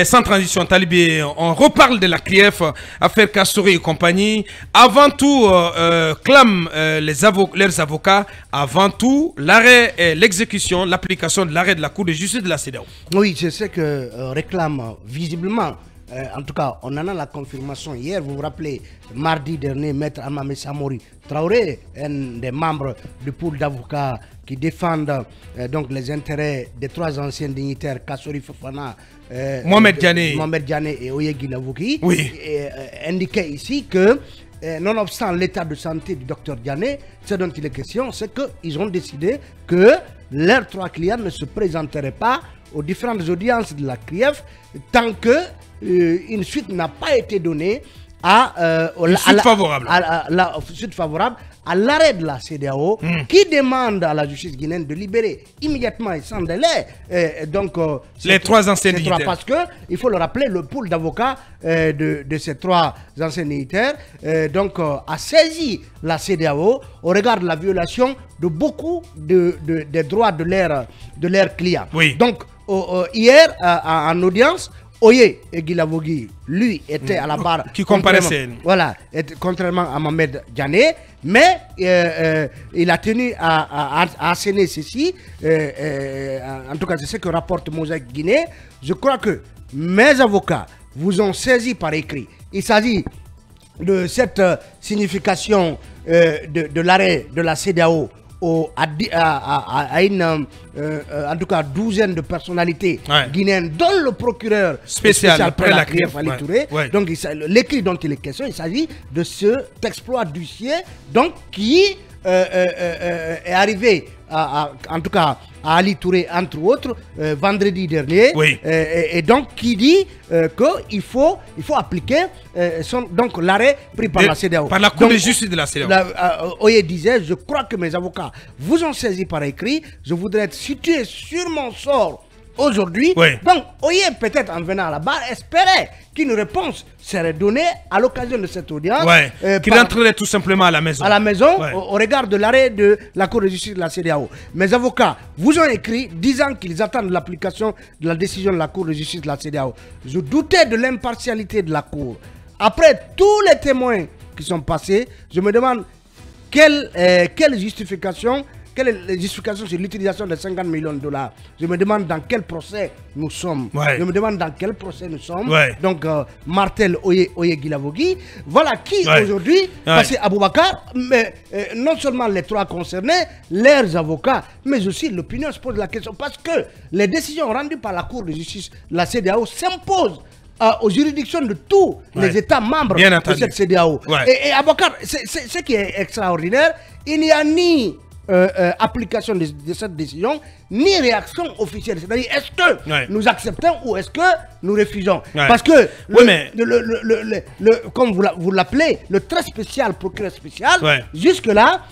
sans transition, Talibé, on reparle de la CRIEF, affaire Kassouri et compagnie. Avant tout, clament leurs avocats, avant tout, l'arrêt et l'exécution, l'application de l'arrêt de la Cour de justice de la CEDEAO. Oui, c'est ce que réclame visiblement. En tout cas, on en a la confirmation hier. Vous vous rappelez, mardi dernier, Maître Amame Samori Traoré, un des membres du pool d'avocats qui défendent donc les intérêts des 3 anciens dignitaires, Kassouri Fofana, Mohamed Diané et Oyegui Lavouki, oui. Indiquait ici que, nonobstant l'état de santé du docteur Diané, ce dont il est question, c'est qu'ils ont décidé que leurs 3 clients ne se présenteraient pas aux différentes audiences de la CRIEF tant que une suite n'a pas été donnée à la suite favorable à l'arrêt de la CEDEAO qui demande à la justice guinéenne de libérer immédiatement et sans délai les 3 anciens dignitaires. Parce que, il faut le rappeler, le pool d'avocats de ces 3 anciens dignitaires a saisi la CEDEAO au regard de la violation de beaucoup des droits de leurs clients. Oui. Donc, hier, en audience, Oye Guilavogui, lui, était à la barre. Qui comparaissait. Voilà, contrairement à Mohamed Diané, mais il a tenu à asséner ceci. En tout cas, c'est ce que rapporte Mosaïque Guinée. Je crois que mes avocats vous ont saisi par écrit. Il s'agit de cette signification de l'arrêt de la CEDEAO à une en tout cas douzaine de personnalités guinéennes, dont le procureur spécial après la CRIEF Ali Touré. Donc l'écrit dont il est question, il s'agit de cet exploit d'huissier qui est arrivé en tout cas à Ali Touré entre autres vendredi dernier, et donc qui dit qu'il faut appliquer donc l'arrêt pris par la CEDEAO. Par la Cour de justice de la CEDEAO. Oye disait, je crois que mes avocats vous ont saisi par écrit, je voudrais être situé sur mon sort aujourd'hui. Donc Oye peut-être en venant à la barre espérait qu'une réponse serait donnée à l'occasion de cette audience. Qu'il rentrerait tout simplement à la maison. À la maison, au regard de l'arrêt de la Cour de justice de la CEDEAO. Mes avocats vous ont écrit disant qu'ils attendent l'application de la décision de la Cour de justice de la CEDEAO. Je doutais de l'impartialité de la Cour. Après tous les témoins qui sont passés, je me demande quelle justification sur l'utilisation de 50 millions de dollars. Je me demande dans quel procès nous sommes. Je me demande dans quel procès nous sommes. Donc, Martel Oye Guilavogui, voilà qui aujourd'hui, parce que Aboubakar, mais non seulement les 3 concernés, leurs avocats, mais aussi l'opinion se pose la question. Parce que les décisions rendues par la Cour de justice, la CEDEAO, s'imposent aux juridictions de tous les États membres de cette CEDEAO. Et Aboubakar, ce qui est extraordinaire, il n'y a ni application de cette décision, ni réaction officielle. C'est-à-dire, est-ce que nous acceptons ou est-ce que nous refusons? Parce que, comme vous l'appelez, le très spécial procureur spécial, jusque-là,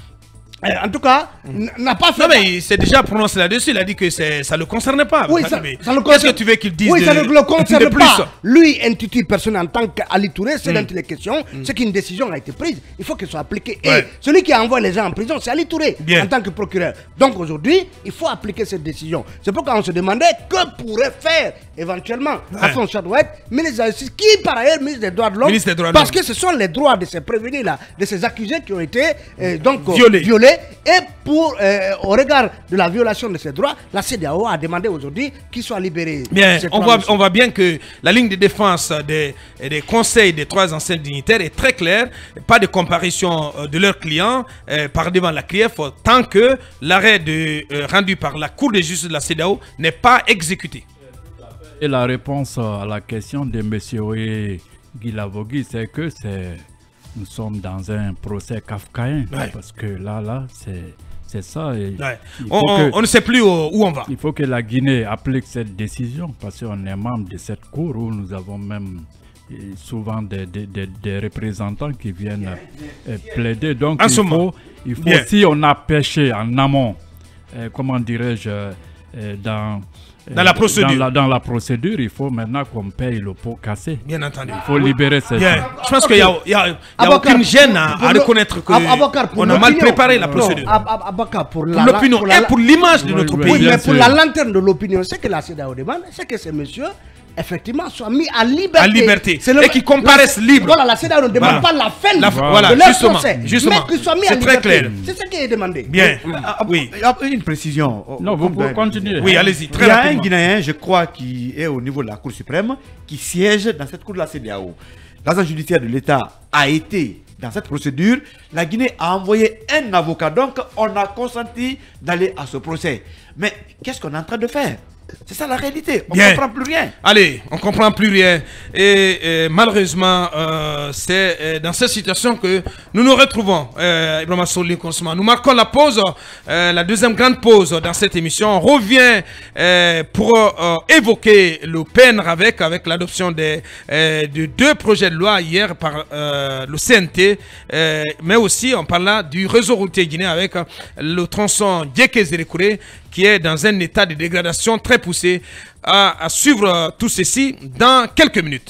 en tout cas, n'a pas fait... Non, mais il s'est déjà prononcé là-dessus. Il a dit que ça ne le concernait pas. Qu'est-ce que tu veux qu'il dise? Ça ne le concerne pas. Lui intitule personne en tant qu'Ali Touré, c'est dont il est question. C'est qu'une décision a été prise. Il faut qu'elle soit appliquée. Et celui qui envoie les gens en prison, c'est Ali Touré, en tant que procureur. Donc aujourd'hui, il faut appliquer cette décision. C'est pourquoi on se demandait que pourrait faire éventuellement Hassan Chadouet, ministre de la Justice, qui par ailleurs ministre des Droits de l'Homme, parce que ce sont les droits de ces prévenus-là, de ces accusés qui ont été violés. Et au regard de la violation de ces droits, la CEDEAO a demandé aujourd'hui qu'ils soient libérés. On voit bien que la ligne de défense des conseils des 3 anciens dignitaires est très claire. Pas de comparution de leurs clients par devant la CRIEF tant que l'arrêt rendu par la Cour de justice de la CEDEAO n'est pas exécuté. Et la réponse à la question de M. Guilavogui, c'est que nous sommes dans un procès kafkaïen, parce que là, c'est ça. Et on ne sait plus où on va. Il faut que la Guinée applique cette décision, parce qu'on est membre de cette cour où nous avons même souvent des représentants qui viennent plaider. Donc il faut si on a péché en amont, comment dirais-je, dans la procédure, il faut maintenant qu'on paye le pot cassé. Bien entendu. Il faut libérer ces gens. Je pense qu'il n'y a aucune gêne à reconnaître qu'on a mal préparé la procédure. Pour l'opinion et pour l'image de notre pays. Oui, mais pour la lanterne de l'opinion, c'est que la CEDEAO demande, c'est que ces messieurs effectivement, soient mis à liberté. À liberté. Et qui comparaissent libres. Voilà, la CEDEAO ne demande pas la fin de voilà, leur justement, procès. Justement. Mais qu'ils soient mis à liberté. C'est très clair. C'est ce qui est demandé. Bien. Oui. Une précision. Non, vous pouvez continuer. Oui, allez-y. Il y a un Guinéen, je crois, qui est au niveau de la Cour suprême, qui siège dans cette cour de la CEDEAO. L'agent judiciaire de l'État a été dans cette procédure. La Guinée a envoyé un avocat. Donc, on a consenti d'aller à ce procès. Mais qu'est-ce qu'on est en train de faire? C'est ça la réalité. On ne comprend plus rien. Allez, on ne comprend plus rien. Et malheureusement, c'est dans cette situation que nous nous retrouvons. Nous marquons la pause, la deuxième grande pause dans cette émission. On revient pour évoquer le PNRAVEC avec l'adoption de 2 projets de loi hier par le CNT. Mais aussi, on parle du réseau routier guinéen avec le tronçon Dieké-Zérékouré qui est dans un état de dégradation très poussé. À suivre tout ceci dans quelques minutes.